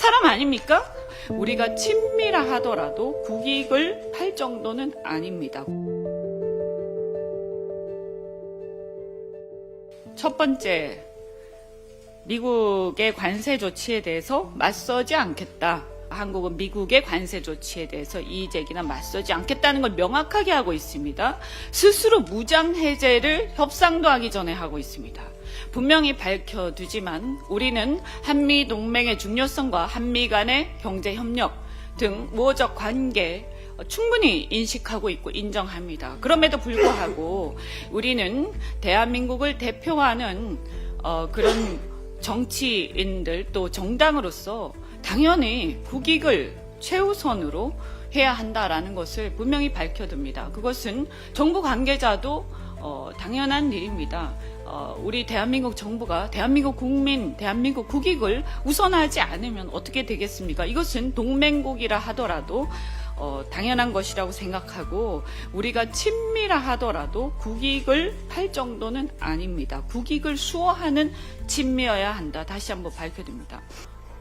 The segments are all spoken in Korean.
사람 아닙니까? 우리가 친미라 하더라도 국익을 팔 정도는 아닙니다. 첫 번째, 미국의 관세 조치에 대해서 맞서지 않겠다. 한국은 미국의 관세 조치에 대해서 이의제기나 맞서지 않겠다는 걸 명확하게 하고 있습니다. 스스로 무장 해제를 협상도 하기 전에 하고 있습니다. 분명히 밝혀두지만 우리는 한미 동맹의 중요성과 한미 간의 경제 협력 등 우호적 관계 충분히 인식하고 있고 인정합니다. 그럼에도 불구하고 우리는 대한민국을 대표하는 그런 정치인들 또 정당으로서 당연히 국익을 최우선으로 해야 한다라는 것을 분명히 밝혀둡니다. 그것은 정부 관계자도 당연한 일입니다. 우리 대한민국 정부가 대한민국 국민, 대한민국 국익을 우선하지 않으면 어떻게 되겠습니까? 이것은 동맹국이라 하더라도 당연한 것이라고 생각하고 우리가 친미라 하더라도 국익을 팔 정도는 아닙니다. 국익을 수호하는 친미여야 한다. 다시 한번 밝혀둡니다.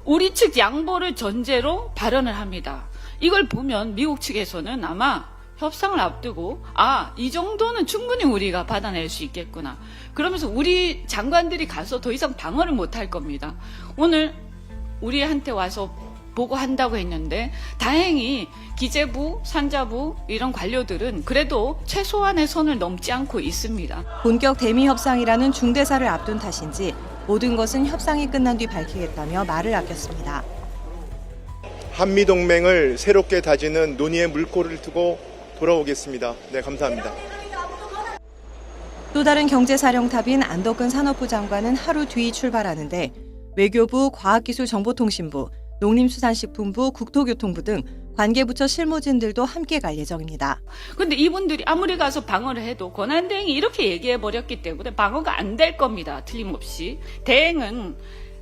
우리 측 양보를 전제로 발언을 합니다. 이걸 보면 미국 측에서는 아마 협상을 앞두고 이 정도는 충분히 우리가 받아낼 수 있겠구나. 그러면서 우리 장관들이 가서 더 이상 방어를 못할 겁니다. 오늘 우리한테 와서 보고한다고 했는데 다행히 기재부, 산자부 이런 관료들은 그래도 최소한의 선을 넘지 않고 있습니다. 본격 대미 협상이라는 중대사를 앞둔 탓인지 모든 것은 협상이 끝난 뒤 밝히겠다며 말을 아꼈습니다. 한미동맹을 새롭게 다지는 논의의 물꼬를 트고 돌아오겠습니다. 네, 감사합니다. 또 다른 경제사령탑인 안덕근 산업부 장관은 하루 뒤 출발하는데 외교부, 과학기술정보통신부, 농림수산식품부, 국토교통부 등 관계부처 실무진들도 함께 갈 예정입니다. 그런데 이분들이 아무리 가서 방어를 해도 권한대행이 이렇게 얘기해버렸기 때문에 방어가 안 될 겁니다. 틀림없이. 대행은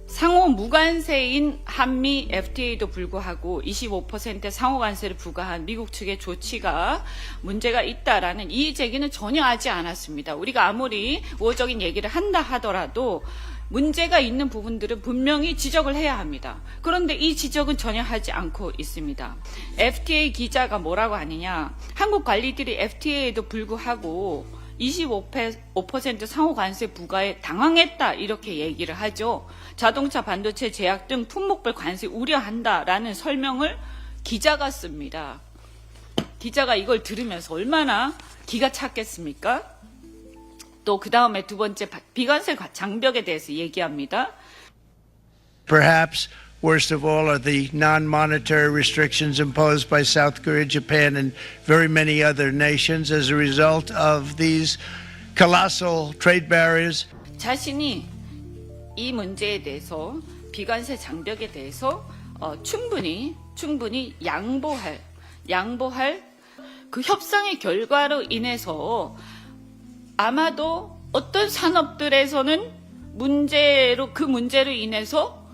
상호 무관세인 한미 FTA도 불구하고 25% 상호 관세를 부과한 미국 측의 조치가 문제가 있다라는 이의 제기는 전혀 하지 않았습니다. 우리가 아무리 우호적인 얘기를 한다 하더라도 문제가 있는 부분들은 분명히 지적을 해야 합니다. 그런데 이 지적은 전혀 하지 않고 있습니다. FTA 기자가 뭐라고 하느냐. 한국 관리들이 FTA에도 불구하고 25% 상호 관세 부과에 당황했다 이렇게 얘기를 하죠. 자동차, 반도체, 제약 등 품목별 관세 우려한다라는 설명을 기자가 씁니다. 기자가 이걸 들으면서 얼마나 기가 찼겠습니까? 또 그 다음에 두 번째 비관세 장벽에 대해서 얘기합니다. Perhaps worst of all are the non-monetary restrictions imposed by South Korea, Japan, and very many other nations as a result of these colossal trade barriers. 자신이 이 문제에 대해서 비관세 장벽에 대해서 충분히 양보할 그 협상의 결과로 인해서 아마도 어떤 산업들에서는 그 문제로 인해서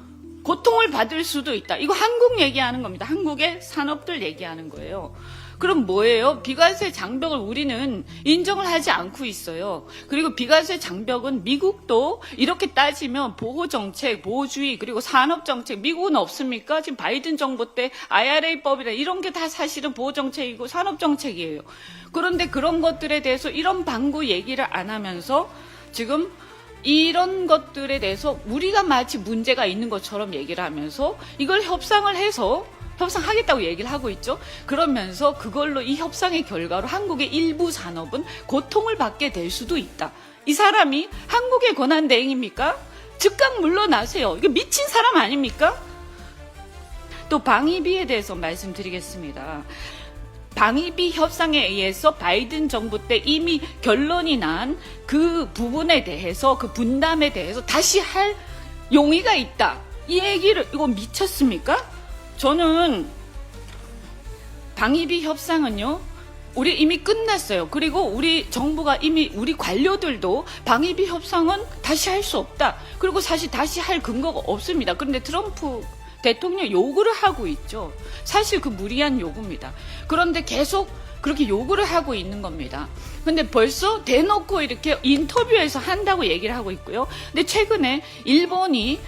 고통을 받을 수도 있다. 이거 한국 얘기하는 겁니다. 한국의 산업들 얘기하는 거예요. 그럼 뭐예요? 비관세 장벽을 우리는 인정을 하지 않고 있어요. 그리고 비관세 장벽은 미국도 이렇게 따지면 보호정책, 보호주의, 그리고 산업정책, 미국은 없습니까? 지금 바이든 정부 때 IRA법이라 이런 게 다 사실은 보호정책이고 산업정책이에요. 그런데 그런 것들에 대해서 이런 방구 얘기를 안 하면서 지금 이런 것들에 대해서 우리가 마치 문제가 있는 것처럼 얘기를 하면서 이걸 협상을 해서 협상하겠다고 얘기를 하고 있죠. 그러면서 그걸로 이 협상의 결과로 한국의 일부 산업은 고통을 받게 될 수도 있다. 이 사람이 한국의 권한대행입니까? 즉각 물러나세요. 이거 미친 사람 아닙니까? 또 방위비에 대해서 말씀드리겠습니다. 방위비 협상에 의해서 바이든 정부 때 이미 결론이 난 그 부분에 대해서 그 분담에 대해서 다시 할 용의가 있다. 이 얘기를 이거 미쳤습니까? 저는 방위비 협상은요. 우리 이미 끝났어요. 그리고 우리 정부가 이미 우리 관료들도 방위비 협상은 다시 할 수 없다. 그리고 사실 다시 할 근거가 없습니다. 그런데 트럼프 대통령 요구를 하고 있죠. 사실 그 무리한 요구입니다. 그런데 계속 그렇게 요구를 하고 있는 겁니다. 근데 벌써 대놓고 이렇게 인터뷰에서 한다고 얘기를 하고 있고요. 근데 최근에 일본이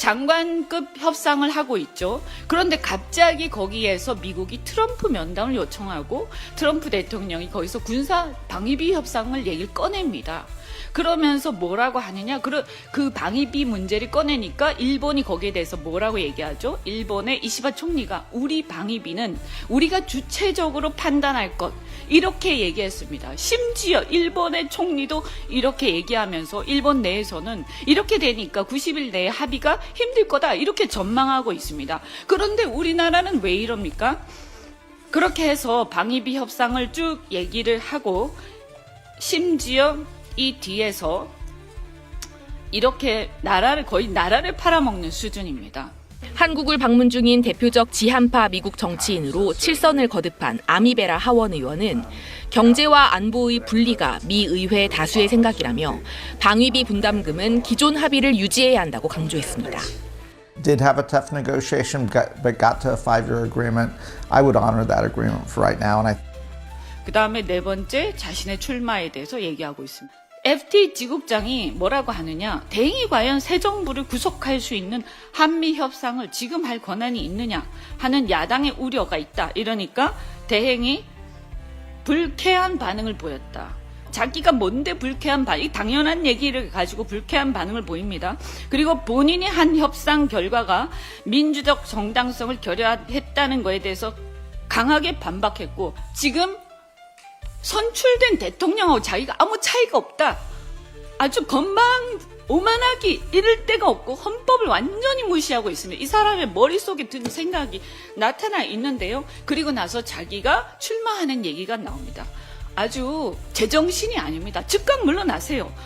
장관급 협상을 하고 있죠. 그런데 갑자기 거기에서 미국이 트럼프 면담을 요청하고 트럼프 대통령이 거기서 군사 방위비 협상을 얘기를 꺼냅니다. 그러면서 뭐라고 하느냐? 그 방위비 문제를 꺼내니까 일본이 거기에 대해서 뭐라고 얘기하죠? 일본의 이시바 총리가 우리 방위비는 우리가 주체적으로 판단할 것 이렇게 얘기했습니다. 심지어 일본의 총리도 이렇게 얘기하면서 일본 내에서는 이렇게 되니까 90일 내에 합의가 힘들 거다 이렇게 전망하고 있습니다. 그런데 우리나라는 왜 이럽니까? 그렇게 해서 방위비 협상을 쭉 얘기를 하고 심지어 이 뒤에서 이렇게 거의 나라를 팔아먹는 수준입니다. 한국을 방문 중인 대표적 지한파 미국 정치인으로 7선을 거듭한 아미베라 하원 의원은 경제와 안보의 분리가 미 의회 다수의 생각이라며 방위비 분담금은 기존 합의를 유지해야 한다고 강조했습니다. Did have a tough negotiation, but got to a 5-year agreement. I would honor that agreement for right now. And 그 다음에 네 번째 자신의 출마에 대해서 얘기하고 있습니다. FT 지국장이 뭐라고 하느냐? 대행이 과연 새 정부를 구속할 수 있는 한미 협상을 지금 할 권한이 있느냐 하는 야당의 우려가 있다. 이러니까 대행이 불쾌한 반응을 보였다. 자기가 뭔데 불쾌한 반응, 당연한 얘기를 가지고 불쾌한 반응을 보입니다. 그리고 본인이 한 협상 결과가 민주적 정당성을 결여했다는 것에 대해서 강하게 반박했고 지금 선출된 대통령하고 자기가 아무 차이가 없다. 아주 오만하기 이럴 데가 없고 헌법을 완전히 무시하고 있습니다. 이 사람의 머릿속에 든 생각이 나타나 있는데요. 그리고 나서 자기가 출마하는 얘기가 나옵니다. 아주 제정신이 아닙니다. 즉각 물러나세요.